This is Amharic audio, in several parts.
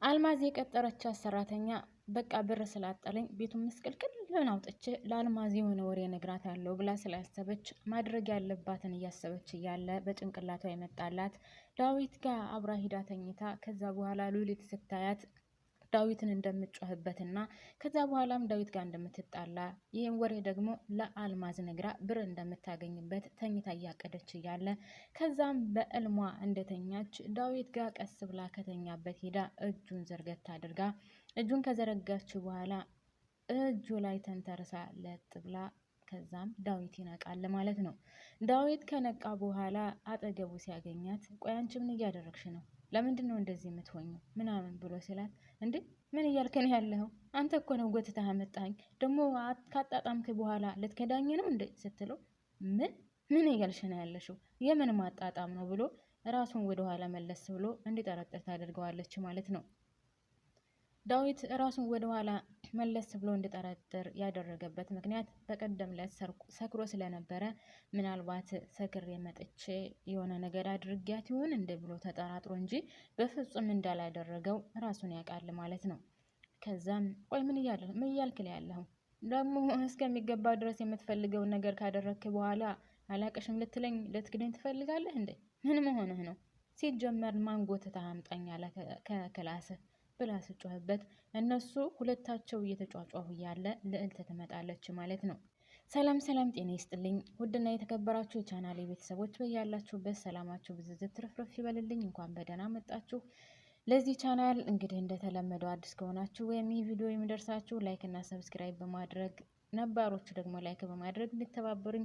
አልማዝ የቀጠረቻት ሰራተኛ በቃ ብር ስላጠለኝ ቤቱን ምስቅልቅል አውጥቼ ለአልማዝ የሆነ ወሬ እነግራታለሁ ብላ ስላሰበች ማድረግ ያለባትን እያሰበች እያለ በጭንቅላቷ የመጣላት ዳዊት ጋር አብራ ሂዳ ተኝታ ከዛ በኋላ ሉሊት ስታያት ዳዊትን እንደምትጮህበትና ከዛ በኋላም ዳዊት ጋር እንደምትጣላ ይህን ወሬ ደግሞ ለአልማዝ ነግራ ብር እንደምታገኝበት ተኝታ እያቀደች እያለ ከዛም በእልሟ እንደተኛች ዳዊት ጋር ቀስ ብላ ከተኛበት ሄዳ እጁን ዘርገት አድርጋ እጁን ከዘረጋች በኋላ እጁ ላይ ተንተርሳ ለጥ ብላ ከዛም ዳዊት ይነቃል ማለት ነው። ዳዊት ከነቃ በኋላ አጠገቡ ሲያገኛት ቆይ አንቺ ምን እያደረግሽ ነው? ለምንድን ነው እንደዚህ የምትሆኚው? ምናምን ብሎ ሲላት እንዴ ምን እያልክ ነው ያለኸው? አንተ እኮ ነው ጎትተህ አመጣኸኝ። ደግሞ ካጣጣምክ በኋላ ልትከዳኝ ነው እንዴ ስትለው ምን እያልሽ ነው ያለሽው? የምን ማጣጣም ነው ብሎ ራሱን ወደኋላ መለስ ብሎ እንዲጠረጥር ታደርገዋለች ማለት ነው። ዳዊት ራሱን ወደኋላ መለስ ብሎ እንዲጠረጥር ያደረገበት ምክንያት በቀደም ዕለት ሰክሮ ስለነበረ ምናልባት ሰክሬ መጥቼ የሆነ ነገር አድርጊያት ይሆን እንደ ብሎ ተጠራጥሮ እንጂ በፍጹም እንዳላደረገው ራሱን ያውቃል ማለት ነው። ከዛም ቆይ ምን እያልክ ነው ያለኸው? ደግሞ እስከሚገባ ድረስ የምትፈልገውን ነገር ካደረግክ በኋላ አላቀሽም ልትክደኝ ትፈልጋለህ እንዴ? ምን መሆንህ ነው? ሲጀመር ማንጎትተህ አምጣኝ አለ ከክላስህ ብላ ስጮህበት እነሱ ሁለታቸው እየተጫጫሁ እያለ ልዕልት ትመጣለች ማለት ነው። ሰላም ጤና ይስጥልኝ ውድና የተከበራችሁ የቻናሌ ቤተሰቦች በያላችሁበት ሰላማችሁ ብዝዝት ትርፍርፍ ይበልልኝ። እንኳን በደህና መጣችሁ። ለዚህ ቻናል እንግዲህ እንደተለመደው አዲስ ከሆናችሁ ወይም ይህ ቪዲዮ የሚደርሳችሁ ላይክ እና ሰብስክራይብ በማድረግ ነባሮቹ ደግሞ ላይክ በማድረግ እንድተባበሩኝ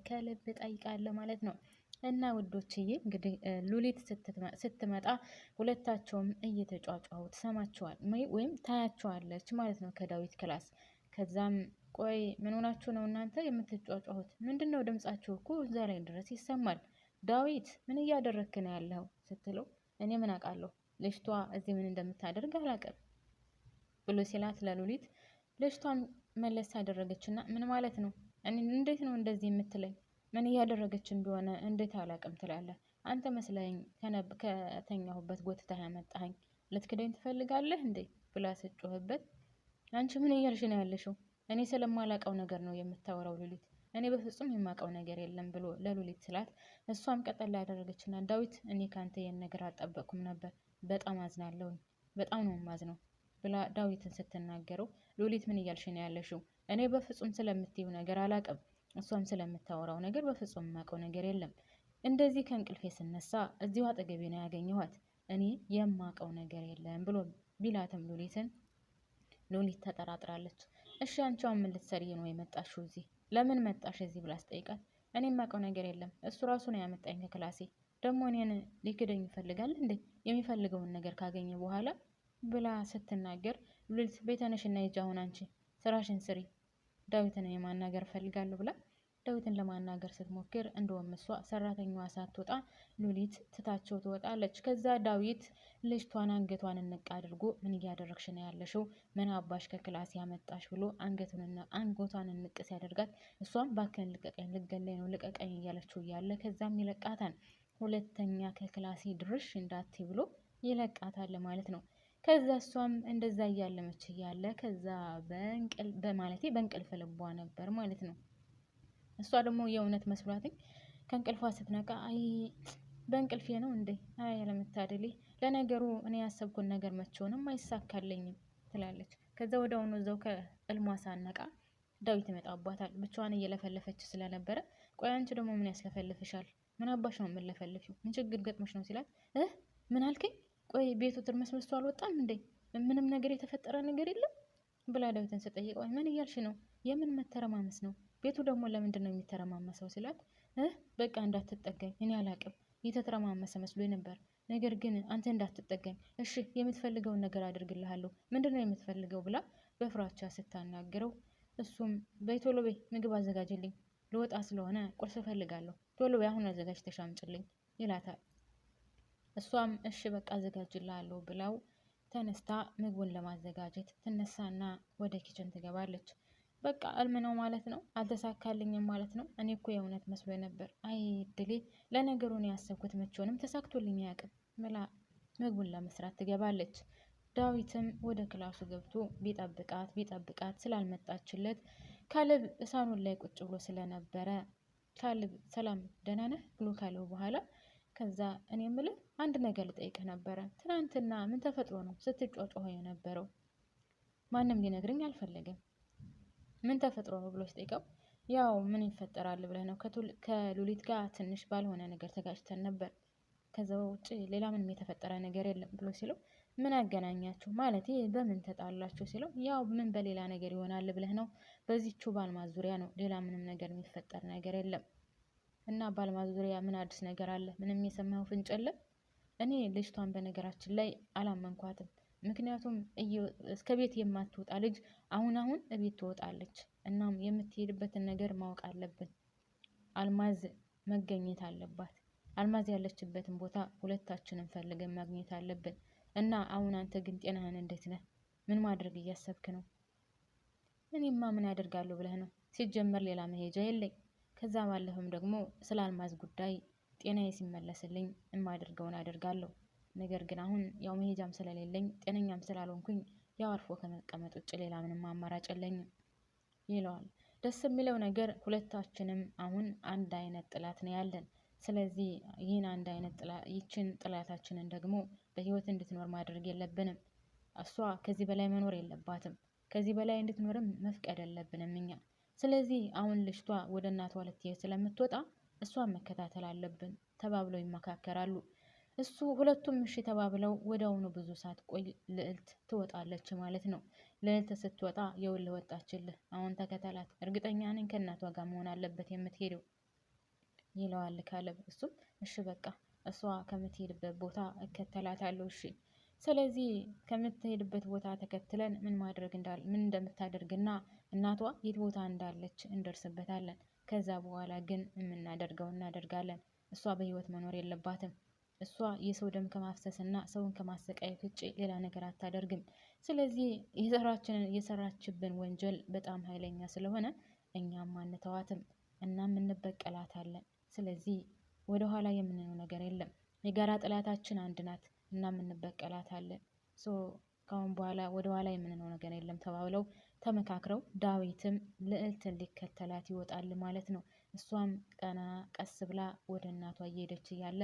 ከልብ ጠይቃለሁ ማለት ነው። እና ውዶችዬ እንግዲህ ሉሊት ስትመጣ ሁለታቸውም እየተጫጫሁ ትሰማቸዋል ወይም ታያቸዋለች ማለት ነው ከዳዊት ክላስ። ከዛም ቆይ ምን ሆናችሁ ነው እናንተ የምትጫጫሁት? ምንድነው ድምጻችሁ እኮ እዛ ላይ ድረስ ይሰማል። ዳዊት ምን እያደረክ ነው ያለው ስትለው እኔ ምን አውቃለሁ ልጅቷ እዚህ ምን እንደምታደርግ አላውቅም ብሎ ሲላት ለሉሊት ልጅቷን መለስ አደረገችና ምን ማለት ነው? እንዴት ነው እንደዚህ የምትለኝ? ምን እያደረገች እንደሆነ እንዴት አላውቅም ትላለህ? አንተ መስለኝ ከተኛሁበት ጎትተህ ያመጣኸኝ ልትክደኝ ትፈልጋለህ እንዴ ብላ ስትጮህበት አንቺ ምን እያልሽ ነው ያለሽው? እኔ ስለማላውቀው ነገር ነው የምታወራው ሉሊት። እኔ በፍጹም የማውቀው ነገር የለም ብሎ ለሉሊት ስላት እሷም ቀጠል ያደረገችና ዳዊት እኔ ካንተ ይሄን ነገር አልጠበቅኩም ነበር። በጣም አዝናለሁኝ። በጣም ነው የማዝነው ብላ ዳዊትን ስትናገረው ሉሊት ምን እያልሽ ነው ያለሽው? እኔ በፍጹም ስለምትይው ነገር አላውቅም። እሷም ስለምታወራው ነገር በፍጹም የማውቀው ነገር የለም። እንደዚህ ከእንቅልፌ ስነሳ እዚሁ አጠገቤ ነው ያገኘኋት። እኔ የማውቀው ነገር የለም ብሎ ቢላትም ሉሊት ተጠራጥራለች። እሺ አንቺ አሁን ምን ልትሰሪ ነው የመጣሽው እዚህ? ለምን መጣሽ እዚህ ብላ ስጠይቃት እኔ የማውቀው ነገር የለም። እሱ ራሱ ነው ያመጣኝ ከክላሴ። ደግሞ እኔን ሊክደኝ ይፈልጋል እንዴ? የሚፈልገውን ነገር ካገኘ በኋላ ብላ ስትናገር ሉሊት ቤተነሽና ሂጂ አሁን አንቺ ስራሽን ስሪ፣ ዳዊትን የማናገር ፈልጋለሁ ብላ ዳዊትን ለማናገር ስትሞክር እንደውም እሷ ሰራተኛዋ ሳትወጣ ሉሊት ትታቸው ትወጣለች። ከዛ ዳዊት ልጅቷን አንገቷን እንቅ አድርጎ ምን እያደረግሽ ነው ያለሽው? ምን አባሽ ከክላስ ያመጣሽ ብሎ አንገቷን እንቅ ሲያደርጋት እሷም ባክን ልቀቀኝ፣ ልገለኝ ነው ልቀቀኝ እያለችው እያለ ከዛም ይለቃታል። ሁለተኛ ከክላሴ ድርሽ እንዳትይ ብሎ ይለቃታል ማለት ነው። ከዛ እሷም እንደዛ እያለመች እያለ ከዛ በእንቅልፍ ልቧ ነበር ማለት ነው። እሷ ደግሞ የእውነት መስሏትኝ ከእንቅልፏ ስትነቃ አይ በእንቅልፌ ነው እንዴ? አይ ያለመታደሌ፣ ለነገሩ እኔ ያሰብኩን ነገር መቼውንም አይሳካልኝም ትላለች። ከዛ ወዲያውኑ እዛው ከእልሟ ሳነቃ ዳዊት ይመጣባታል። ብቻዋን እየለፈለፈች ስለነበረ ቆይ አንቺ ደግሞ ምን ያስለፈልፍሻል? ምን አባሽ ነው የምንለፈልፊው? ምን ችግር ገጥሞሽ ነው ሲላት ምን አልከኝ? ቆይ ቤቱ ትርመስመስቶ አልወጣም እንዴ? ምንም ነገር የተፈጠረ ነገር የለም ብላ ዳዊትን ስጠይቀው ምን እያልሽ ነው? የምን መተረማመስ ነው? ቤቱ ደግሞ ለምንድን ነው የሚተረማመሰው ሲላት በቃ እንዳትጠጋኝ፣ እኔ አላቅም የተተረማመሰ መስሎ ነበር። ነገር ግን አንተ እንዳትጠጋኝ እሺ፣ የምትፈልገውን ነገር አድርግልሃለሁ። ምንድን ነው የምትፈልገው ብላ በፍራቻ ስታናግረው እሱም በይ ቶሎ በይ ምግብ አዘጋጅልኝ፣ ልወጣ ስለሆነ ቁርስ እፈልጋለሁ፣ ቶሎ በይ አሁን አዘጋጅተሽ አምጪልኝ ይላታል። እሷም እሺ በቃ አዘጋጅልሃለሁ ብላው ተነስታ ምግቡን ለማዘጋጀት ትነሳና ወደ ኪችን ትገባለች። በቃ እልም ነው ማለት ነው፣ አልተሳካልኝም ማለት ነው። እኔ እኮ የእውነት መስሎ ነበር። አይ ድሌ፣ ለነገሩ ነው ያሰብኩት መቼውንም ተሳክቶልኝ አያውቅም ብላ ምግቡን ለመስራት ትገባለች። ዳዊትም ወደ ክላሱ ገብቶ ቢጠብቃት ስላልመጣችለት ካሌብ ሳሎን ላይ ቁጭ ብሎ ስለነበረ ካሌብ ሰላም ደህና ነህ ብሎ ካለው በኋላ ከዛ እኔ የምልህ አንድ ነገር ልጠይቅህ ነበረ። ትናንትና ምን ተፈጥሮ ነው ስትጮጮህ የነበረው? ማንም ሊነግረኝ አልፈለገም። ምን ተፈጥሮ ነው ብሎ ሲጠይቀው ያው ምን ይፈጠራል ብለህ ነው ከሉሊት ጋር ትንሽ ባልሆነ ነገር ተጋጭተን ነበር። ከዛ ውጭ ሌላ ምንም የተፈጠረ ነገር የለም ብሎ ሲለው ምን አገናኛችሁ ማለት በምን ተጣላችሁ ሲለው ያው ምን በሌላ ነገር ይሆናል ብለህ ነው በዚህቹ ባልማዝ ዙሪያ ነው ሌላ ምንም ነገር የሚፈጠር ነገር የለም። እና ባልማዝ ዙሪያ ምን አዲስ ነገር አለ? ምንም የሰማኸው ፍንጭ የለም? እኔ ልጅቷን በነገራችን ላይ አላመንኳትም። ምክንያቱም እስከ ቤት የማትወጣ ልጅ አሁን እቤት ትወጣለች። እናም የምትሄድበትን ነገር ማወቅ አለብን። አልማዝ መገኘት አለባት። አልማዝ ያለችበትን ቦታ ሁለታችንም ፈልገን ማግኘት አለብን። እና አሁን አንተ ግን ጤናህን እንዴት ነህ? ምን ማድረግ እያሰብክ ነው? እኔማ ምን አደርጋለሁ ብለህ ነው? ሲጀመር ሌላ መሄጃ የለኝ። ከዛ ባለፈም ደግሞ ስለ አልማዝ ጉዳይ ጤናዬ ሲመለስልኝ የማደርገውን አደርጋለሁ። ነገር ግን አሁን ያው መሄጃም ስለሌለኝ ጤነኛም ስላልሆንኩኝ ያው አርፎ ከመቀመጥ ውጭ ሌላ ምንም አማራጭ የለኝም ይለዋል። ደስ የሚለው ነገር ሁለታችንም አሁን አንድ አይነት ጥላት ነው ያለን። ስለዚህ ይችን ጥላታችንን ደግሞ በህይወት እንድትኖር ማድረግ የለብንም። እሷ ከዚህ በላይ መኖር የለባትም። ከዚህ በላይ እንድትኖርም መፍቀድ የለብንም እኛ። ስለዚህ አሁን ልጅቷ ወደ እናቷ ልትሄድ ስለምትወጣ እሷን መከታተል አለብን ተባብለው ይመካከራሉ። ሁለቱም እሺ ተባብለው ወዲያውኑ ብዙ ሳትቆይ ልዕልት ትወጣለች ማለት ነው። ልዕልት ስትወጣ የውልህ ወጣችልህ፣ አሁን ተከተላት፣ እርግጠኛ ነኝ ከእናቷ ጋር መሆን አለበት የምትሄደው ይለዋል ካሌብ። እሱም እሺ በቃ እሷ ከምትሄድበት ቦታ እከተላታለሁ እሺ። ስለዚህ ከምትሄድበት ቦታ ተከትለን ምን እንደምታደርግና እናቷ የት ቦታ እንዳለች እንደርስበታለን። ከዛ በኋላ ግን የምናደርገው እናደርጋለን። እሷ በህይወት መኖር የለባትም። እሷ የሰው ደም ከማፍሰስና ሰውን ከማሰቃየት ውጭ ሌላ ነገር አታደርግም። ስለዚህ የሰራችብን ወንጀል በጣም ኃይለኛ ስለሆነ እኛም አንተዋትም፣ እናም እንበቀላታለን። ስለዚህ ወደኋላ የምንለው ነገር የለም። የጋራ ጥላታችን አንድ ናት፣ እናም እንበቀላታለን። ከአሁን በኋላ ወደኋላ የምንለው ነገር የለም ተባብለው ተመካክረው ዳዊትም ልዕልትን ሊከተላት ይወጣል ማለት ነው። እሷም ቀስ ብላ ወደ እናቷ እየሄደች እያለ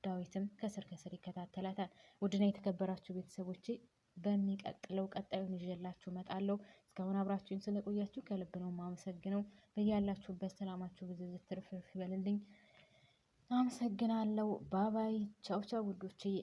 ዳዊትም ከስር ከስር ይከታተላታል። ውድና የተከበራችሁ ቤተሰቦቼ በሚቀጥለው ቀጣዩን ይዤላችሁ እመጣለሁ። እስካሁን አብራችሁኝ ስለቆያችሁ ከልብ ነው የማመሰግነው። በያላችሁበት ሰላማችሁ ብዙ ትርፍርፍ ይበልልኝ። አመሰግናለሁ። ባባይ ቻው ቻው ውዶችዬ።